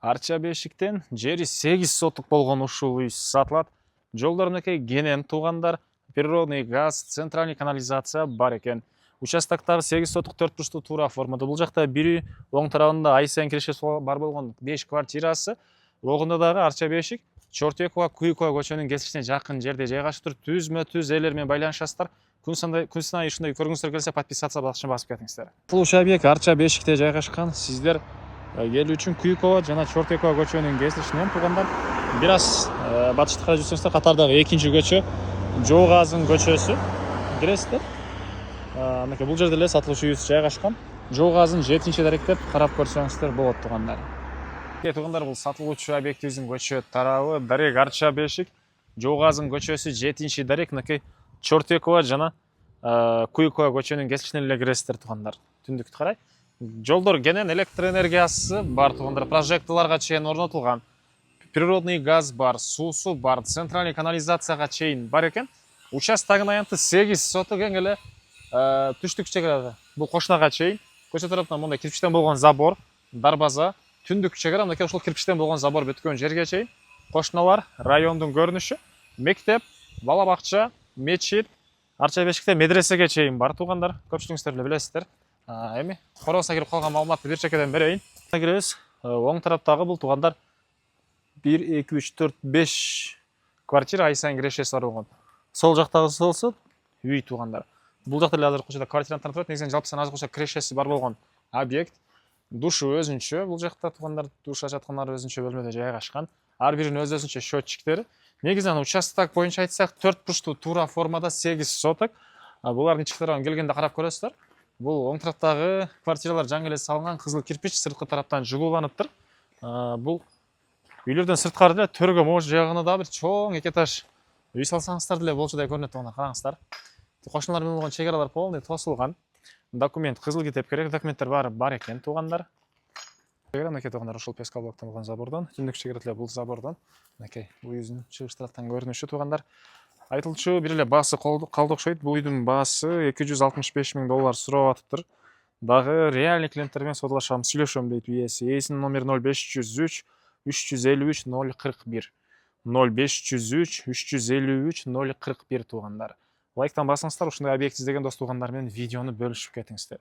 Арча бешиктен жери 8 сотук болгон ушул үй сатылат. Жолдорунакей кенен туугандар, природный газ, центральный канализация бар экен. Участоктагы 8 сотук 4 бурчтуу туура формада. Бул жакта бир үй, оң тарабында ай сайын кирешеси бар болгон 5 квартирасы. Огунда дагы Арча бешик Чортекова, Куйкова көчөнүн кесишине жакын жерде жайгашып туруп, түзмө-түз элер менен байланышасыздар. Күн сайын ушундай көргүңүздөр келсе, подписаться баскычын басып кетиңиздер. Бул объект Арча бешикте жайгашкан. Сиздер келүү үчүн Куйкова жана Чортекова көчөнүн кесишинен туугандар бир аз батышты карай жүрсөңүздөр, катардагы экинчи көчө Жол газынын көчөсү киресиздер. Мынакей бул жерде эле сатылуучу үйүбүз жайгашкан. Жол газын 7-чи даректеп карап көрсөңүздөр болот туугандар. Туугандар, бул сатылуучу объектибиздин көчө тарабы дарек Арча бешик Жол газынын көчөсү 7-чи дарек. Мынакей Чортекова жана Куйкова көчөнүн кесишинен эле киресиздер туугандар. Түндүктү карай. Жолдор кенен, электр энергиясы бар туугандар, прожекторлорго чейин орнотулган. Природный газ бар, суусу бар, центральный канализацияга чейин бар экен. Участогунун аянты 8 сотук эң эле түштүк чегара. Бул кошунага чейин. Көчө тараптан мындай кирпичтен болгон забор, дарбаза, түндүк чегара, мынакей ушул кирпичтен болгон забор бүткөн жерге чейин. Кошуналар, райондун көрүнүшү, мектеп, бала бакча, мечит, Арча бешикте медресеге чейин бар туугандар. Көпчүлүгүңүздөр эле билесиздер. Эми коросуна кирип калган маалыматты бир чекеден берейин. Киребиз. Оң тараптагы бул туугандар 1, 2, 3, 4, 5 квартира ай сайын кирешеси бар болгон. Сол жактагысы үй туугандар. Бул жакта эле азыр кошодо квартиранттар турат. Негизинен жалпысынан азыр кошо кирешеси бар болгон объект. Душу өзүнчө, бул жакта туугандар душ ачаткандар өзүнчө бөлмөдө жайгашкан. Ар биринин өзүнчө счетчиктери. Негизинен участок боюнча айтсак 4 бурчтуу туура формада 8 соток. Булардын ички тарабын келгенде карап көрөсүздөр. Бул оң тараптагы квартиралар жаңы эле салынган, кызыл кирпич, сырткы тараптан жылууланыптыр. Бул үйлөрдөн сырткары эле төргө мош жагына да бир чоң эки этаж үй салсаңыздар деле болчу деп көрүнөт. Аны караңыздар. Кошуналар менен болгон чегаралар полный тосулган. Документ, кызыл китеп керек, документтер баары бар экен туугандар. Мынакей туугандар, ушул песка блоктон болгон забордон, түндүк чегара эле бул забордон. Мынакей үйүбүздүн чыгыш тараптан көрүнүшү туугандар. Айтылчу бир эле баасы калды окшойт. Бул үйдүн баасы $265,000 сурап атыптыр. Дагы реальный клиенттер менен содалашам, сүйлөшөм дейт ээси. Ээсинин номери 0503 353 041. 0503 353 041 туугандар. Лайктан басыңыздар, ушундай объект издеген дос туугандар менен видеону бөлүшүп кетиңиздер.